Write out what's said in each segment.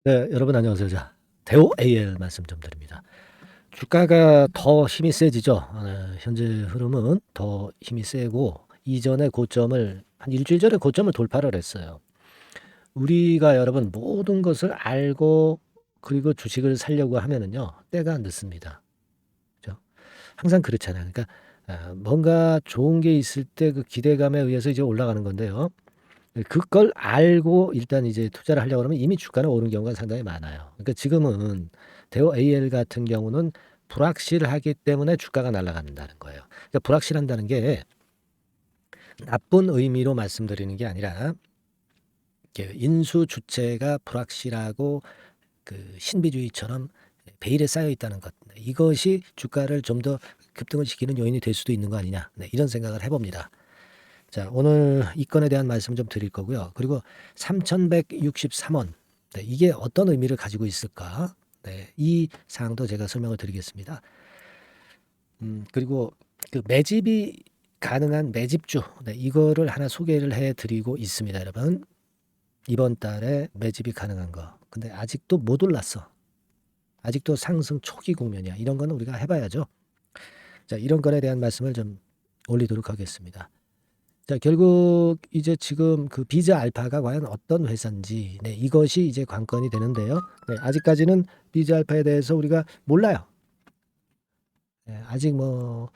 네, 여러분 안녕하세요. 자, 대우 AL 말씀 좀 드립니다. 주가가 더 힘이 세지죠. 현재 흐름은 더 힘이 세고 이전의 고점을 한 일주일 전에 고점을 돌파를 했어요. 우리가 여러분 모든 것을 알고 그리고 주식을 사려고 하면은요, 때가 늦습니다. 그죠? 항상 그렇잖아요. 그러니까 뭔가 좋은 게 있을 때 그 기대감에 의해서 이제 올라가는 건데요. 그걸 알고 일단 이제 투자를 하려고 그러면 이미 주가는 오른 경우가 상당히 많아요. 그러니까 지금은 대우 AL 같은 경우는 불확실하기 때문에 주가가 날아간다는 거예요. 그러니까 불확실한다는 게 나쁜 의미로 말씀드리는 게 아니라 이렇게 인수 주체가 불확실하고 그 신비주의처럼 베일에 쌓여 있다는 것. 이것이 주가를 좀 더 급등을 시키는 요인이 될 수도 있는 거 아니냐. 네, 이런 생각을 해봅니다. 자, 오늘 이 건에 대한 말씀 좀 드릴 거고요. 그리고 3,163원. 네, 이게 어떤 의미를 가지고 있을까? 네, 이 사항도 제가 설명을 드리겠습니다. 그리고 그 매집이 가능한 매집주. 네, 이거를 하나 소개를 해 드리고 있습니다, 여러분. 이번 달에 매집이 가능한 거. 근데 아직도 못 올랐어. 아직도 상승 초기 국면이야. 이런 거는 우리가 해봐야죠. 자, 이런 거에 대한 말씀을 좀 올리도록 하겠습니다. 자, 결국 이제 지금 그 비자 알파가 과연 어떤 회사인지, 네, 이것이 이제 관건이 되는데요. 네, 아직까지는 비자 알파에 대해서 우리가 몰라요. 네, 아직 뭐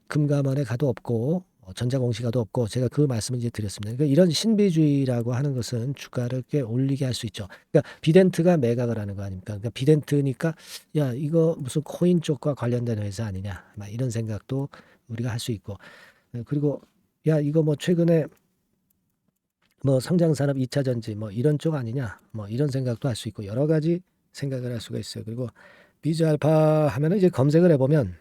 금감원에 가도 없고 전자공시가도 없고 제가 그 말씀을 이제 드렸습니다. 그러니까 이런 신비주의라고 하는 것은 주가를 꽤 올리게 할 수 있죠. 그러니까 비덴트가 매각을 하는 거 아닙니까? 그러니까 비덴트니까 야 이거 무슨 코인 쪽과 관련된 회사 아니냐, 막 이런 생각도 우리가 할 수 있고, 그리고 야 이거 뭐 최근에 뭐 성장산업 2차 전지 뭐 이런 쪽 아니냐, 뭐 이런 생각도 할 수 있고 여러 가지 생각을 할 수가 있어요. 그리고 비즈 알파 하면은 이제 검색을 해보면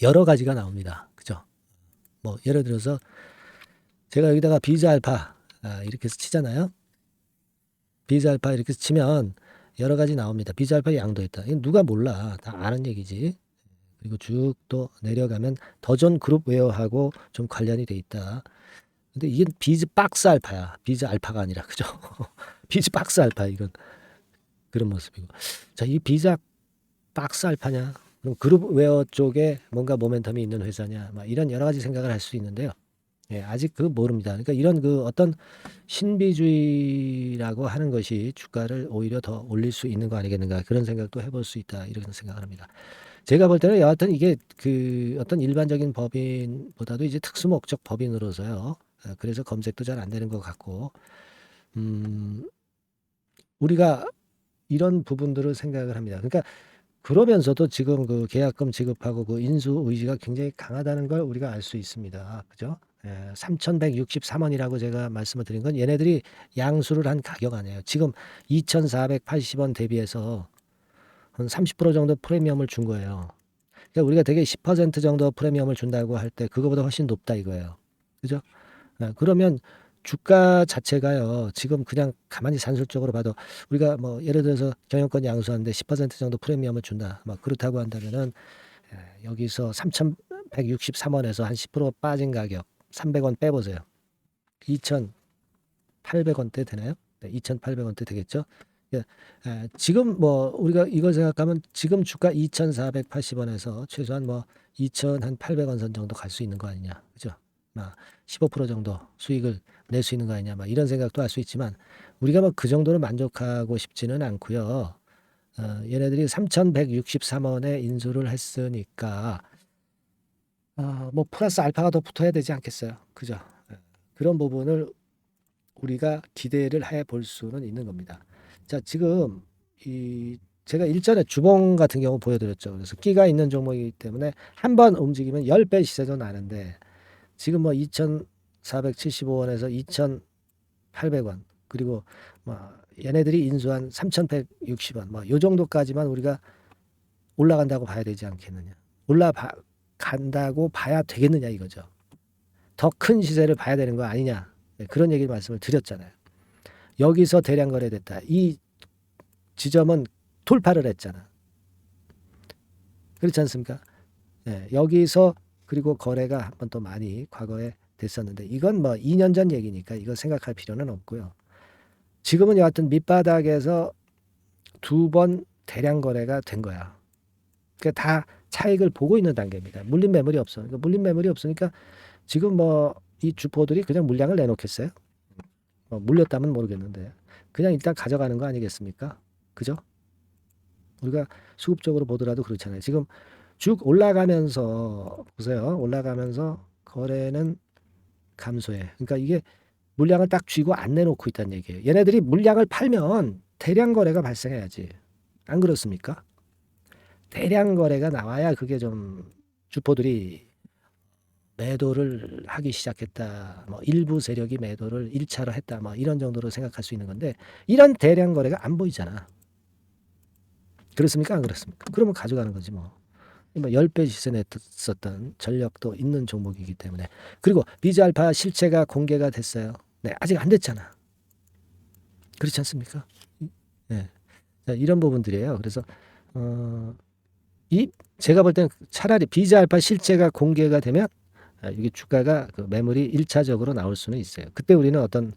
여러 가지가 나옵니다. 그죠? 뭐 예를 들어서 제가 여기다가 비즈 알파 이렇게 해서 치잖아요. 비즈 알파 이렇게 해서 치면 여러 가지 나옵니다. 비즈 알파 양도 있다. 이건 누가 몰라. 다 아는 얘기지. 그리고 쭉 또 내려가면 더존 그룹웨어하고 좀 관련이 돼 있다. 근데 이게 비즈 박스 알파야. 비즈 알파가 아니라 그죠? 비즈 박스 알파 이건 그런 모습이고. 자, 이 비즈 박스 알파냐? 그럼 그룹웨어 쪽에 뭔가 모멘텀이 있는 회사냐? 막 이런 여러 가지 생각을 할 수 있는데요. 예, 아직 그 모릅니다. 그러니까 이런 그 어떤 신비주의라고 하는 것이 주가를 오히려 더 올릴 수 있는 거 아니겠는가 그런 생각도 해볼 수 있다 이런 생각을 합니다. 제가 볼 때는 여하튼 이게 그 어떤 일반적인 법인보다도 이제 특수목적 법인으로서요. 그래서 검색도 잘 안 되는 것 같고, 음, 우리가 이런 부분들을 생각을 합니다. 그러니까 그러면서도 지금 그 계약금 지급하고 그 인수 의지가 굉장히 강하다는 걸 우리가 알 수 있습니다. 그죠? 3,163원이라고 제가 말씀을 드린 건 얘네들이 양수를 한 가격 아니에요. 지금 2,480원 대비해서 한 30% 정도 프리미엄을 준 거예요. 그러니까 우리가 되게 10% 정도 프리미엄을 준다고 할 때 그거보다 훨씬 높다 이거예요. 그죠? 그러면 주가 자체가요. 지금 그냥 가만히 산술적으로 봐도 우리가 뭐 예를 들어서 경영권 양수하는데 10% 정도 프리미엄을 준다. 막 그렇다고 한다면은 여기서 3,163원에서 한 10% 빠진 가격 300원 빼보세요. 2,800원대 되나요? 네, 2,800원대 되겠죠? 예, 지금 뭐 우리가 이걸 생각하면 지금 주가 2,480원에서 최소한 뭐 2,800원 선 정도 갈 수 있는 거 아니냐, 그죠? 막 15% 정도 수익을 낼 수 있는 거 아니냐, 막 이런 생각도 할 수 있지만 우리가 뭐 그 정도로 만족하고 싶지는 않고요. 얘네들이 3,163원에 인수를 했으니까 뭐 플러스 알파가 더 붙어야 되지 않겠어요, 그죠? 그런 부분을 우리가 기대를 해 볼 수는 있는 겁니다. 자, 지금 이 제가 일전에 주봉 같은 경우 보여드렸죠. 그래서 끼가 있는 종목이기 때문에 한 번 움직이면 10배 시세도 나는데 지금 뭐 2,475원에서 2,800원 그리고 뭐 얘네들이 인수한 3,160원 뭐 요 정도까지만 우리가 올라간다고 봐야 되지 않겠느냐. 올라간다고 봐야 되겠느냐 이거죠. 더 큰 시세를 봐야 되는 거 아니냐. 네, 그런 얘기를 말씀을 드렸잖아요. 여기서 대량 거래됐다. 이 지점은 돌파를 했잖아. 그렇지 않습니까? 예, 여기서 그리고 거래가 한 번 또 많이 과거에 됐었는데 이건 뭐 2년 전 얘기니까 이거 생각할 필요는 없고요. 지금은 여하튼 밑바닥에서 2번 대량 거래가 된 거야. 그러니까 다 차익을 보고 있는 단계입니다. 물린 매물이 없어. 그러니까 물린 매물이 없으니까 지금 뭐 이 주포들이 그냥 물량을 내놓겠어요? 물렸다면 모르겠는데 그냥 일단 가져가는 거 아니겠습니까? 그죠? 우리가 수급적으로 보더라도 그렇잖아요. 지금 쭉 올라가면서 보세요. 올라가면서 거래는 감소해. 그러니까 이게 물량을 딱 쥐고 안 내놓고 있다는 얘기예요. 얘네들이 물량을 팔면 대량 거래가 발생해야지. 안 그렇습니까? 대량 거래가 나와야 그게 좀 주포들이 매도를 하기 시작했다. 뭐 일부 세력이 매도를 1차로 했다. 뭐 이런 정도로 생각할 수 있는 건데 이런 대량 거래가 안 보이잖아. 그렇습니까? 안 그렇습니까? 그러면 가져가는 거지 뭐. 10배 시세 냈었던 전력도 있는 종목이기 때문에. 그리고 비즈알파 실체가 공개가 됐어요. 네, 아직 안 됐잖아. 그렇지 않습니까? 네. 자, 이런 부분들이에요. 그래서 제가 볼 때는 차라리 비즈알파 실체가 공개가 되면 이게 주가가 그 매물이 1차적으로 나올 수는 있어요. 그때 우리는 어떤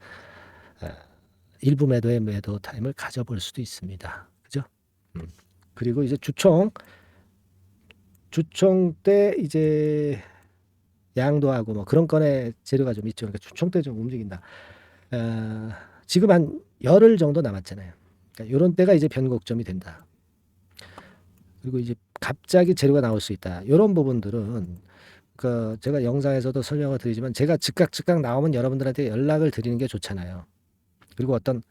일부 매도의 매도 타임을 가져볼 수도 있습니다. 그죠? 그리고 이제 주총 때 이제 양도하고 뭐 그런 건의 재료가 좀 있죠. 그러니까 주총 때 좀 움직인다. 지금 한 열흘 정도 남았잖아요. 그러니까 이런 때가 이제 변곡점이 된다. 그리고 이제 갑자기 재료가 나올 수 있다. 이런 부분들은 그 제가 영상에서도 설명을 드리지만 제가 즉각 나오면 여러분들한테 연락을 드리는 게 좋잖아요. 그리고 어떤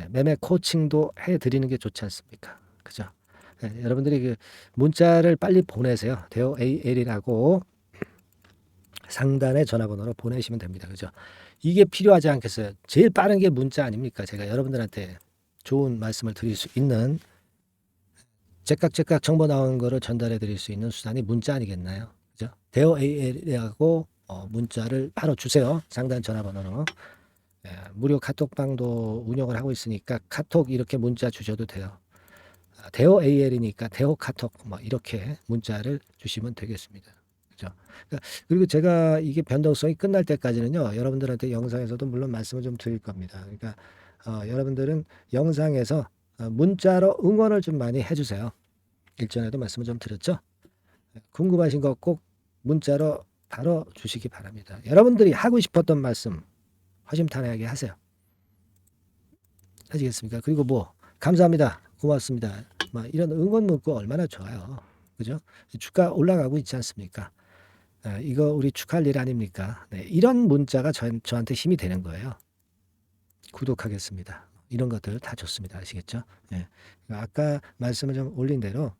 매매 코칭도 해드리는 게 좋지 않습니까? 그죠? 여러분들이 그 문자를 빨리 보내세요. 대호 AL이라고 상단의 전화번호로 보내시면 됩니다. 그죠? 이게 필요하지 않겠어요? 제일 빠른 게 문자 아닙니까? 제가 여러분들한테 좋은 말씀을 드릴 수 있는 제깍 정보 나오는 거를 전달해 드릴 수 있는 수단이 문자 아니겠나요? 그죠? 대호 AL이라고 문자를 바로 주세요. 상단 전화번호로. 무료 카톡방도 운영을 하고 있으니까 카톡 이렇게 문자 주셔도 돼요. 대호 AL이니까 대호 카톡 뭐 이렇게 문자를 주시면 되겠습니다. 그죠? 그리고 제가 이게 변동성이 끝날 때까지는요, 여러분들한테 영상에서도 물론 말씀을 좀 드릴 겁니다. 그러니까 여러분들은 영상에서 문자로 응원을 좀 많이 해주세요. 일전에도 말씀을 좀 드렸죠. 궁금하신 거 꼭 문자로 바로 주시기 바랍니다. 여러분들이 하고 싶었던 말씀 허심탄회하게 하세요. 아시겠습니까? 그리고 뭐 감사합니다. 고맙습니다. 뭐 이런 응원 문구 얼마나 좋아요. 그죠? 주가 올라가고 있지 않습니까? 이거 우리 축하할 일 아닙니까? 네, 이런 문자가 저한테 힘이 되는 거예요. 구독하겠습니다. 이런 것들 다 좋습니다. 아시겠죠? 네. 아까 말씀을 좀 올린 대로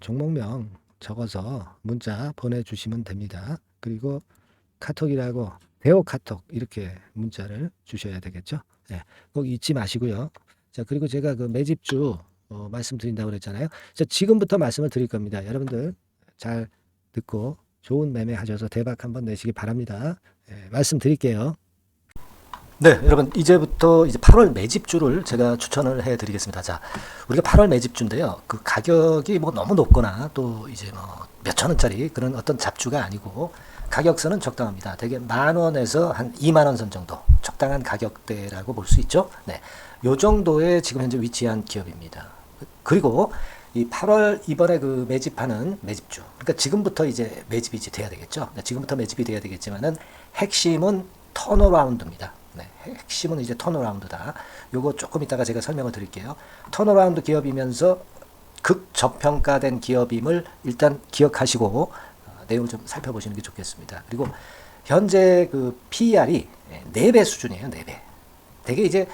종목명 적어서 문자 보내주시면 됩니다. 그리고 카톡이라고 대호 카톡 이렇게 문자를 주셔야 되겠죠. 네, 꼭 잊지 마시고요. 자, 그리고 제가 그 매집주 말씀드린다고 그랬잖아요. 자, 지금부터 말씀을 드릴 겁니다. 여러분들 잘 듣고 좋은 매매 하셔서 대박 한번 내시기 바랍니다. 네, 말씀드릴게요. 네, 여러분 이제부터 이제 8월 매집주를 제가 추천을 해드리겠습니다. 자, 우리가 8월 매집주인데요. 그 가격이 뭐 너무 높거나 또 이제 뭐 몇천 원짜리 그런 어떤 잡주가 아니고 가격선은 적당합니다. 대개 10,000원에서 한 20,000원 선 정도 적당한 가격대라고 볼 수 있죠. 네, 요 정도에 지금 현재 위치한 기업입니다. 그리고 이 8월 이번에 그 매집하는 매집주, 그러니까 지금부터 이제 매집이 이제 돼야 되겠죠. 네, 지금부터 매집이 돼야 되겠지만은 핵심은 턴어라운드입니다. 네, 핵심은 이제 턴어라운드다. 요거 조금 이따가 제가 설명을 드릴게요. 턴어라운드 기업이면서 극저평가된 기업임을 일단 기억하시고 내용을 좀 살펴보시는 게 좋겠습니다. 그리고 현재 그 PER이 4배 수준이에요. 4배. 되게 이제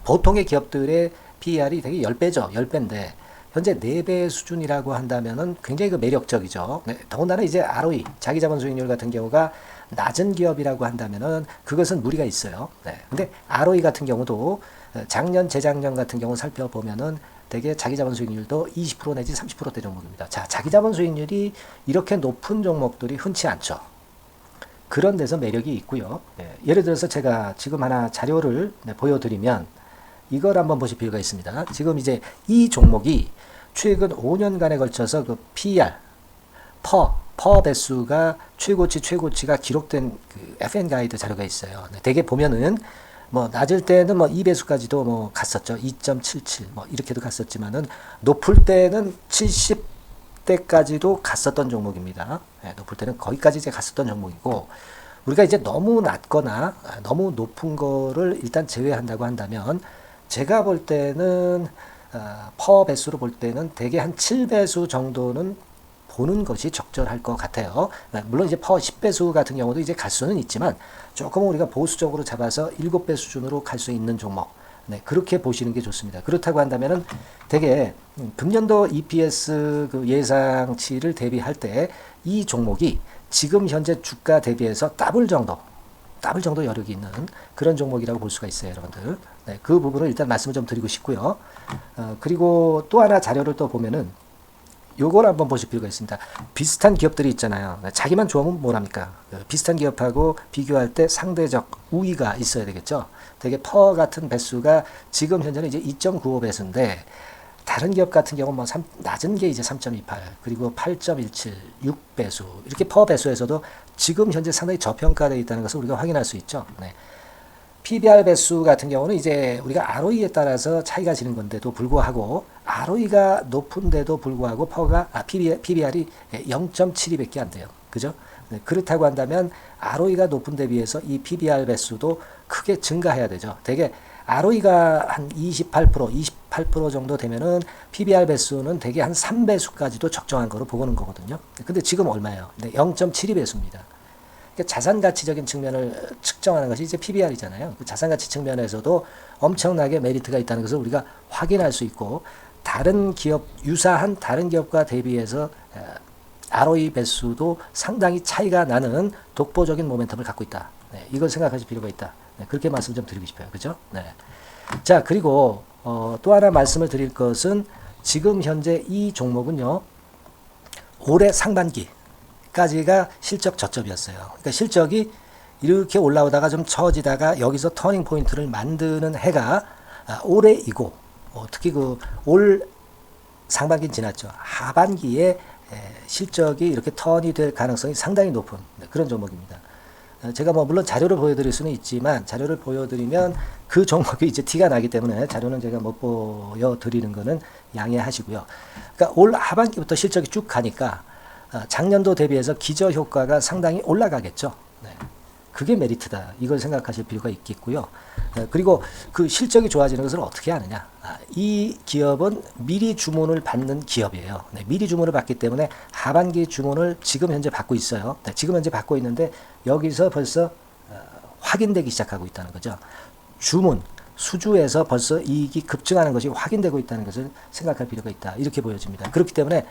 보통의 기업들의 PER이 되게 10배죠. 10배인데 현재 4배 수준이라고 한다면은 굉장히 그 매력적이죠. 네, 더군다나 이제 ROE, 자기자본 수익률 같은 경우가 낮은 기업이라고 한다면은 그것은 무리가 있어요. 네. 근데 ROE 같은 경우도 작년, 재작년 같은 경우 살펴보면은 되게 자기자본 수익률도 20% 내지 30%대 종목입니다. 자, 자기자본 수익률이 이렇게 높은 종목들이 흔치 않죠. 그런 데서 매력이 있고요. 네. 예를 들어서 제가 지금 하나 자료를 보여드리면 이걸 한번 보실 필요가 있습니다. 지금 이제 이 종목이 최근 5년간에 걸쳐서 그 PER, 퍼 배수가 최고치가 기록된 그 FN 가이드 자료가 있어요. 대개 보면은 뭐 낮을 때는 뭐 2배수까지도 뭐 갔었죠. 2.77 뭐 이렇게도 갔었지만은 높을 때는 70대까지도 갔었던 종목입니다. 예, 높을 때는 거기까지 이제 갔었던 종목이고, 우리가 이제 너무 낮거나 너무 높은 거를 일단 제외한다고 한다면, 제가 볼 때는 퍼 배수로 볼 때는 대개 한 7배수 정도는 보는 것이 적절할 것 같아요. 물론 이제 퍼 10배수 같은 경우도 이제 갈 수는 있지만, 조금 우리가 보수적으로 잡아서 7배 수준으로 갈 수 있는 종목, 네, 그렇게 보시는 게 좋습니다. 그렇다고 한다면은 되게 금년도 EPS 그 예상치를 대비할 때 이 종목이 지금 현재 주가 대비해서 더블 정도 여력이 있는 그런 종목이라고 볼 수가 있어요, 여러분들. 네, 그 부분을 일단 말씀을 좀 드리고 싶고요. 그리고 또 하나 자료를 또 보면은 요걸 한번 보실 필요가 있습니다. 비슷한 기업들이 있잖아요. 자기만 좋으면 뭐랍니까? 비슷한 기업하고 비교할 때 상대적 우위가 있어야 되겠죠. 되게 퍼 같은 배수가 지금 현재는 이제 2.95배수인데, 다른 기업 같은 경우는 뭐 낮은 게 이제 3.28, 그리고 8.17, 6배수, 이렇게 퍼 배수에서도 지금 현재 상당히 저평가되어 있다는 것을 우리가 확인할 수 있죠. 네. PBR 배수 같은 경우는 이제 우리가 ROE에 따라서 차이가 지는 건데도 불구하고, ROE가 높은데도 불구하고 PBR이 0.72밖에 안 돼요. 그죠? 네, 그렇다고 한다면 ROE가 높은 데 비해서 이 PBR 배수도 크게 증가해야 되죠. 되게 ROE가 한 28% 정도 되면은 PBR 배수는 대개 한 3배수까지도 적정한 거로 보고는 거거든요. 근데 지금 얼마예요? 0.72배수입니다. 자산 가치적인 측면을 측정하는 것이 이제 PBR이잖아요. 자산 가치 측면에서도 엄청나게 메리트가 있다는 것을 우리가 확인할 수 있고, 다른 기업, 유사한 다른 기업과 대비해서 ROE 배수도 상당히 차이가 나는 독보적인 모멘텀을 갖고 있다. 네, 이걸 생각하실 필요가 있다. 네, 그렇게 말씀 좀 드리고 싶어요. 그죠? 네. 자, 그리고 또 하나 말씀을 드릴 것은, 지금 현재 이 종목은요, 올해 상반기까지가 실적 저점이었어요. 그러니까 실적이 이렇게 올라오다가 좀 처지다가 여기서 터닝 포인트를 만드는 해가 올해이고, 특히 그 올 상반기는 지났죠. 하반기에 실적이 이렇게 턴이 될 가능성이 상당히 높은 그런 종목입니다. 제가 뭐 물론 자료를 보여드릴 수는 있지만, 자료를 보여드리면 그 종목이 이제 티가 나기 때문에 자료는 제가 못 보여드리는 거는 양해하시고요. 그러니까 올 하반기부터 실적이 쭉 가니까 작년도 대비해서 기저효과가 상당히 올라가겠죠. 네. 그게 메리트다. 이걸 생각하실 필요가 있겠고요. 그리고 그 실적이 좋아지는 것을 어떻게 하느냐. 이 기업은 미리 주문을 받는 기업이에요. 네, 미리 주문을 받기 때문에 하반기 주문을 지금 현재 받고 있어요. 네, 지금 현재 받고 있는데 여기서 벌써 확인되기 시작하고 있다는 거죠. 주문, 수주에서 벌써 이익이 급증하는 것이 확인되고 있다는 것을 생각할 필요가 있다. 이렇게 보여집니다. 그렇기 때문에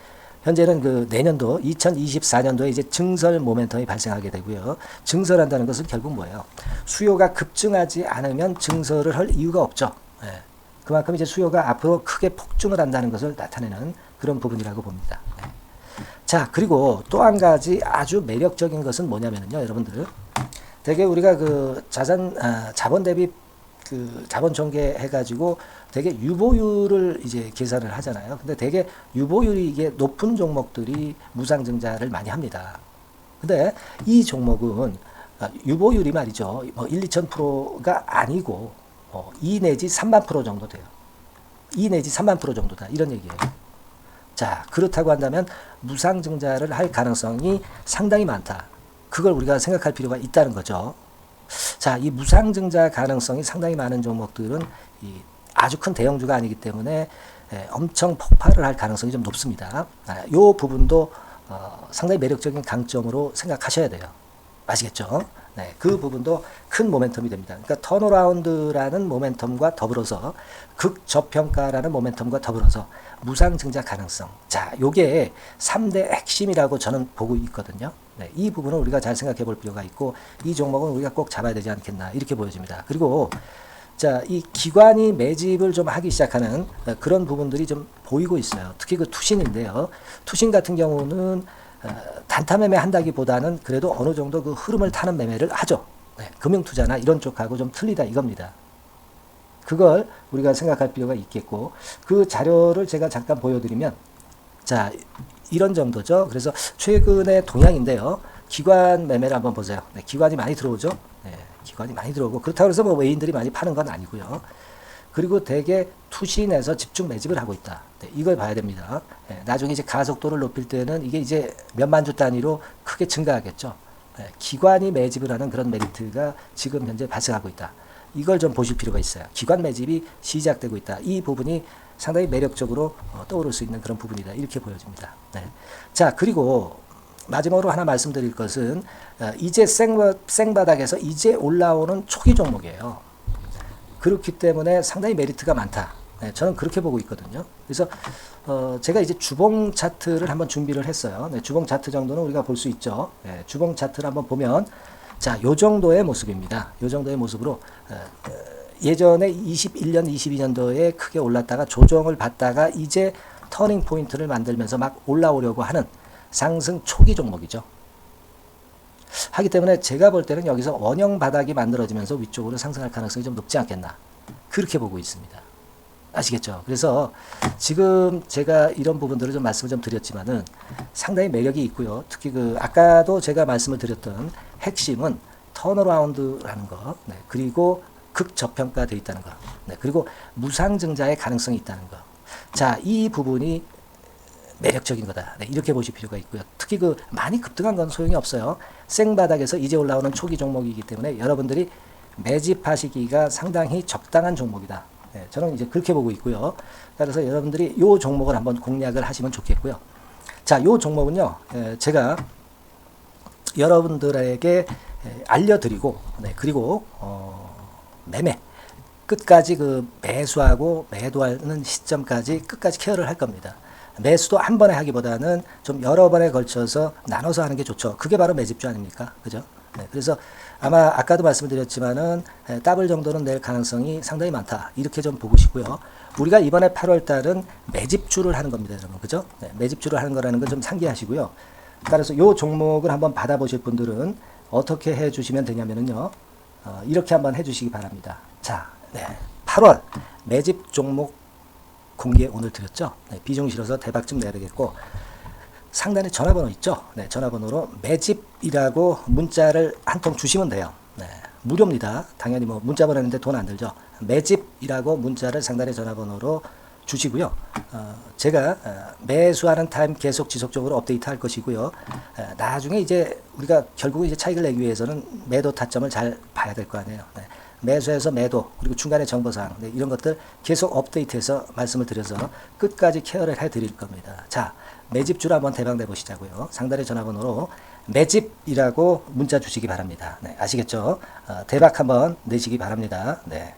현재는 그 내년도 2024년도에 이제 증설 모멘텀이 발생하게 되고요. 증설한다는 것은 결국 뭐예요? 수요가 급증하지 않으면 증설을 할 이유가 없죠. 예. 그만큼 이제 수요가 앞으로 크게 폭증을 한다는 것을 나타내는 그런 부분이라고 봅니다. 예. 자, 그리고 또 한 가지 아주 매력적인 것은 뭐냐면요, 여러분들. 되게 우리가 그 자본 대비 그 자본 전개 해가지고 되게 유보율을 이제 계산을 하잖아요. 근데 되게 유보율이 이게 높은 종목들이 무상증자를 많이 합니다. 근데 이 종목은 유보율이 말이죠. 뭐 1, 2,000%가 아니고 2 내지 3만 프로 정도 돼요. 2 내지 3만 프로 정도다. 이런 얘기예요. 자, 그렇다고 한다면 무상증자를 할 가능성이 상당히 많다. 그걸 우리가 생각할 필요가 있다는 거죠. 자, 이 무상증자 가능성이 상당히 많은 종목들은 아주 큰 대형주가 아니기 때문에 엄청 폭발을 할 가능성이 좀 높습니다. 이 부분도 상당히 매력적인 강점으로 생각하셔야 돼요. 아시겠죠? 네, 그 부분도 큰 모멘텀이 됩니다. 그러니까 턴어라운드라는 모멘텀과 더불어서 극저평가라는 모멘텀과 더불어서 무상증자 가능성. 자, 요게 3대 핵심이라고 저는 보고 있거든요. 네, 이 부분을 우리가 잘 생각해 볼 필요가 있고, 이 종목은 우리가 꼭 잡아야 되지 않겠나 이렇게 보여집니다. 그리고 자, 이 기관이 매집을 좀 하기 시작하는 그런 부분들이 좀 보이고 있어요. 특히 그 투신인데요. 투신 같은 경우는 단타 매매 한다기보다는 그래도 어느 정도 그 흐름을 타는 매매를 하죠. 네, 금융투자나 이런 쪽하고 좀 틀리다 이겁니다. 그걸 우리가 생각할 필요가 있겠고, 그 자료를 제가 잠깐 보여드리면, 자, 이런 정도죠. 그래서 최근의 동향인데요. 기관 매매를 한번 보세요. 네, 기관이 많이 들어오죠. 네, 기관이 많이 들어오고 그렇다고 해서 뭐 외인들이 많이 파는 건 아니고요. 그리고 대개 투신해서 집중 매집을 하고 있다. 네, 이걸 봐야 됩니다. 네, 나중에 이제 가속도를 높일 때는 이게 이제 몇만 주 단위로 크게 증가하겠죠. 네, 기관이 매집을 하는 그런 메리트가 지금 현재 발생하고 있다. 이걸 좀 보실 필요가 있어요. 기관 매집이 시작되고 있다. 이 부분이 상당히 매력적으로 떠오를 수 있는 그런 부분이다. 이렇게 보여집니다. 네. 자, 그리고 마지막으로 하나 말씀드릴 것은 이제 생바닥에서 이제 올라오는 초기 종목이에요. 그렇기 때문에 상당히 메리트가 많다. 네, 저는 그렇게 보고 있거든요. 그래서 제가 이제 주봉 차트를 한번 준비를 했어요. 네, 주봉 차트 정도는 우리가 볼 수 있죠. 네, 주봉 차트를 한번 보면 자, 요 정도의 모습입니다. 요 정도의 모습으로 예전에 21년, 22년도에 크게 올랐다가 조정을 받다가 이제 터닝 포인트를 만들면서 막 올라오려고 하는 상승 초기 종목이죠. 하기 때문에 제가 볼 때는 여기서 원형 바닥이 만들어지면서 위쪽으로 상승할 가능성이 좀 높지 않겠나. 그렇게 보고 있습니다. 아시겠죠? 그래서 지금 제가 이런 부분들을 좀 말씀을 좀 드렸지만은 상당히 매력이 있고요. 특히 그 아까도 제가 말씀을 드렸던 핵심은 턴어라운드라는 거, 네, 그리고 극저평가되어 있다는 거, 네, 그리고 무상증자의 가능성이 있다는 거. 자, 이 부분이 매력적인 거다. 네, 이렇게 보실 필요가 있고요. 특히 그 많이 급등한 건 소용이 없어요. 생바닥에서 이제 올라오는 초기 종목이기 때문에 여러분들이 매집하시기가 상당히 적당한 종목이다. 네, 저는 이제 그렇게 보고 있고요. 따라서 여러분들이 이 종목을 한번 공략을 하시면 좋겠고요. 자, 이 종목은요, 제가 여러분들에게 알려드리고, 네, 그리고 매매 끝까지 그 매수하고 매도하는 시점까지 끝까지 케어를 할 겁니다. 매수도 한 번에 하기보다는 좀 여러 번에 걸쳐서 나눠서 하는 게 좋죠. 그게 바로 매집주 아닙니까? 그죠? 네, 그래서 아마 아까도 말씀드렸지만은 더블 정도는 낼 가능성이 상당히 많다. 이렇게 좀 보고 싶고요. 우리가 이번에 8월 달은 매집주를 하는 겁니다, 여러분. 그죠? 네, 매집주를 하는 거라는 걸 좀 상기하시고요. 따라서 이 종목을 한번 받아보실 분들은 어떻게 해 주시면 되냐면은요. 이렇게 한번 해 주시기 바랍니다. 자, 네, 8월 매집 종목 공개 오늘 드렸죠. 네, 비중 실어서 대박 좀 내야 되겠고 상단에 전화번호 있죠. 네, 전화번호로 매집이라고 문자를 한 통 주시면 돼요. 네, 무료입니다. 당연히 뭐 문자 보내는데 돈 안 들죠. 매집이라고 문자를 상단에 전화번호로 주시고요. 제가 매수하는 타임 계속 지속적으로 업데이트 할 것이고요. 나중에 이제 우리가 결국 이제 차익을 내기 위해서는 매도 타점을 잘 봐야 될 거 아니에요. 네. 매수해서 매도 그리고 중간에 정보사항, 네, 이런 것들 계속 업데이트해서 말씀을 드려서 끝까지 케어를 해드릴 겁니다. 자, 매집주를 한번 대박 내보시자고요. 상단의 전화번호로 매집이라고 문자 주시기 바랍니다. 네, 아시겠죠? 대박 한번 내시기 바랍니다. 네.